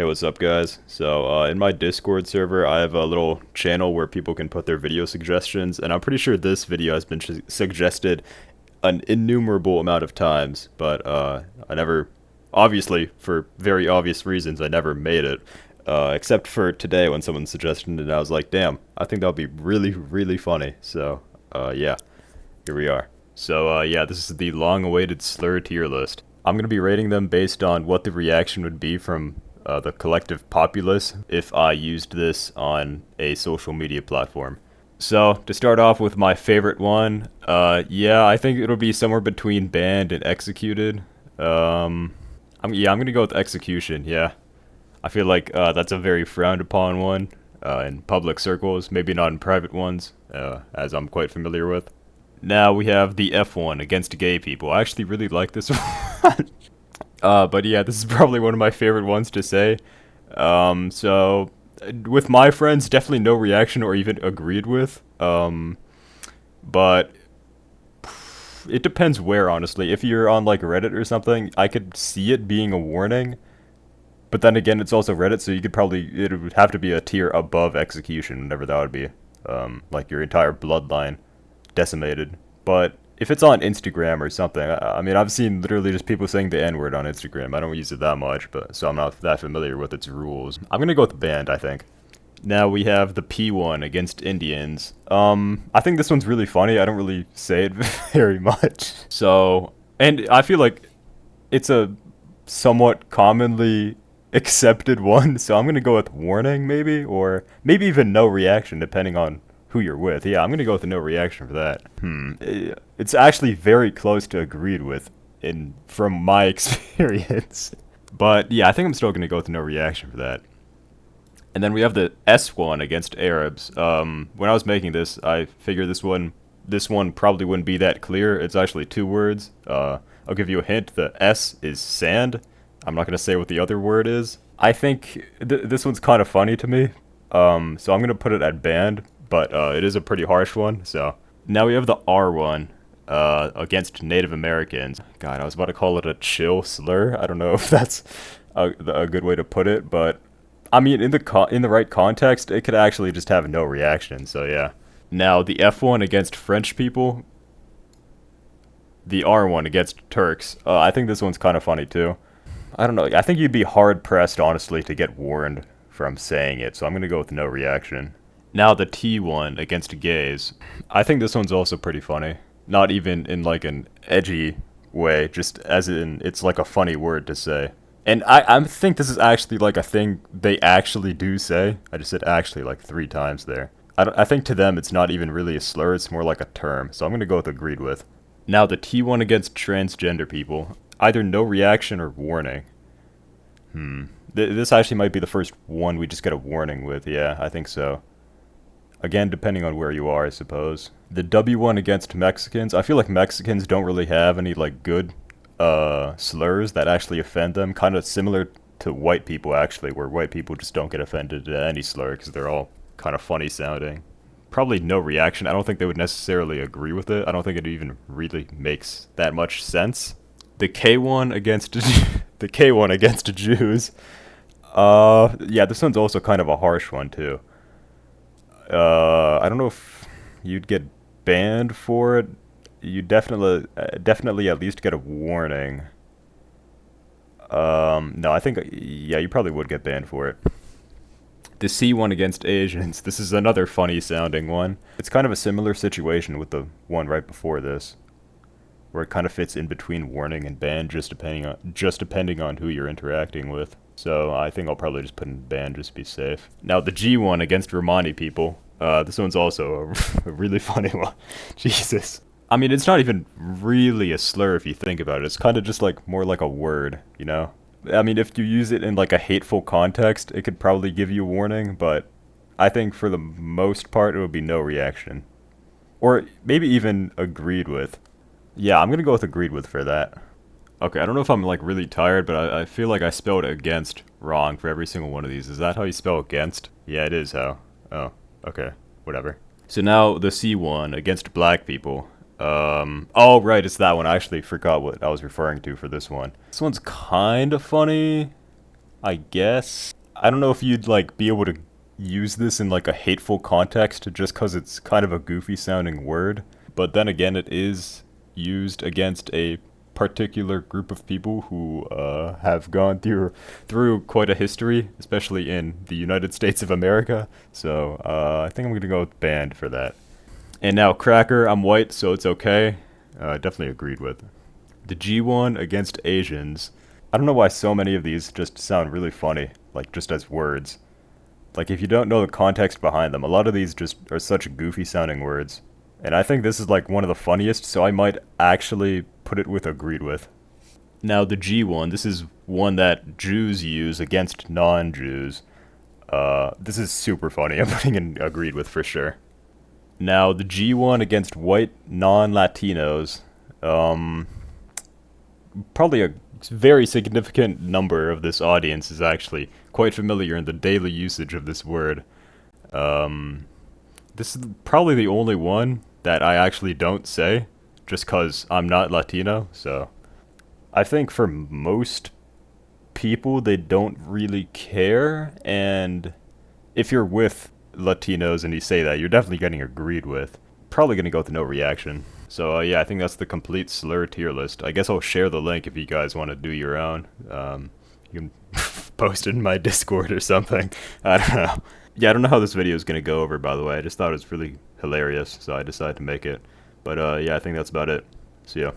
Hey, what's up, guys? So, in my Discord server, I have a little channel where people can put their video suggestions, and I'm pretty sure this video has been suggested an innumerable amount of times, but I never, obviously, for very obvious reasons, I never made it, except for today when someone suggested it, and I was like, damn, I think that would be really, really funny. So, yeah, here we are. So, yeah, this is the long-awaited slur tier list. I'm going to be rating them based on what the reaction would be from the collective populace if I used this on a social media platform. So, to start off with my favorite one, yeah, I think it'll be somewhere between banned and executed. I'm gonna go with execution, yeah. I feel like that's a very frowned upon one in public circles, maybe not in private ones, as I'm quite familiar with. Now we have the F1 against gay people. I actually really like this one. But yeah, this is probably one of my favorite ones to say. So with my friends, definitely no reaction or even agreed with. But it depends where, honestly. If you're on like Reddit or something, I could see it being a warning. But then again, it's also Reddit, so it would have to be a tier above execution, whatever that would be. Like your entire bloodline decimated. But if it's on Instagram or something, I mean, I've seen literally just people saying the N-word on Instagram. I don't use it that much, but so I'm not that familiar with its rules. I'm gonna go with the band, I think. Now we have the P1 against Indians. I think this one's really funny. I don't really say it very much. So, and I feel like it's a somewhat commonly accepted one, so I'm gonna go with warning maybe, or maybe even no reaction depending on who you're with. Yeah, I'm gonna go with a no reaction for that. It's actually very close to agreed with from my experience. But yeah, I think I'm still gonna go with no reaction for that. And then we have the S1 against Arabs. When I was making this, I figured this one probably wouldn't be that clear. It's actually two words. I'll give you a hint. The S is sand. I'm not gonna say what the other word is. I think this one's kind of funny to me. So I'm gonna put it at banned, but it is a pretty harsh one. So now we have the R1 against Native Americans. God, I was about to call it a chill slur. I don't know if that's a good way to put it, but I mean, in the right context, it could actually just have no reaction. So yeah. Now the F1 against French people, the R1 against Turks. I think this one's kind of funny too. I don't know. I think you'd be hard pressed, honestly, to get warned from saying it. So I'm gonna go with no reaction. Now the T1 against gays. I think this one's also pretty funny. Not even in like an edgy way, just as in it's like a funny word to say. And I think this is actually like a thing they actually do say. I just said actually like 3 times there. I think to them it's not even really a slur, it's more like a term. So I'm going to go with agreed with. Now the T1 against transgender people. Either no reaction or warning. This actually might be the first one we just get a warning with. Yeah, I think so. Again, depending on where you are, I suppose. The W1 against Mexicans. I feel like Mexicans don't really have any like good slurs that actually offend them. Kind of similar to white people, actually, where white people just don't get offended at any slur because they're all kind of funny sounding. Probably no reaction. I don't think they would necessarily agree with it. I don't think it even really makes that much sense. The K1 against the K1 against Jews. Yeah, this one's also kind of a harsh one too. I don't know if you'd get banned for it. You definitely at least get a warning. No, I think, yeah, you probably would get banned for it. The C1 against Asians. This is another funny sounding one. It's kind of a similar situation with the one right before this, where it kind of fits in between warning and ban, just depending on who you're interacting with. So I think I'll probably just put in ban just to be safe. Now the G1 against Romani people. This one's also a really funny one. Jesus. I mean, it's not even really a slur if you think about it. It's kind of just like more like a word, you know? I mean, if you use it in like a hateful context, it could probably give you a warning, but I think for the most part, it would be no reaction. Or maybe even agreed with. Yeah, I'm gonna go with agreed with for that. Okay, I don't know if I'm like really tired, but I feel like I spelled against wrong for every single one of these. Is that how you spell against? Yeah, it is how. Oh, okay, whatever. So now the C1 against black people. Oh, right, it's that one. I actually forgot what I was referring to for this one. This one's kind of funny. I guess. I don't know if you'd like be able to use this in like a hateful context just because it's kind of a goofy sounding word. But then again, it is used against a particular group of people who have gone through quite a history, especially in the United States of America. So I think I'm gonna go with banned for that. And now cracker, I'm white, so it's okay. Definitely agreed with. The G one against Asians. I don't know why so many of these just sound really funny, like just as words. Like if you don't know the context behind them, a lot of these just are such goofy sounding words. And I think this is like one of the funniest, so I might actually put it with agreed with. Now the G one, this is one that Jews use against non-Jews. This is super funny. I'm putting in agreed with for sure. Now the G one against white non-Latinos. Probably a very significant number of this audience is actually quite familiar in the daily usage of this word. This is probably the only one that I actually don't say, just because I'm not Latino, so I think for most people, they don't really care, and if you're with Latinos and you say that, you're definitely getting agreed with. Probably gonna go with no reaction. So yeah, I think that's the complete slur tier list. I guess I'll share the link if you guys want to do your own. You can post it in my Discord or something. I don't know. Yeah, I don't know how this video is gonna go over, by the way. I just thought it was really hilarious, so I decided to make it. But yeah, I think that's about it. See ya.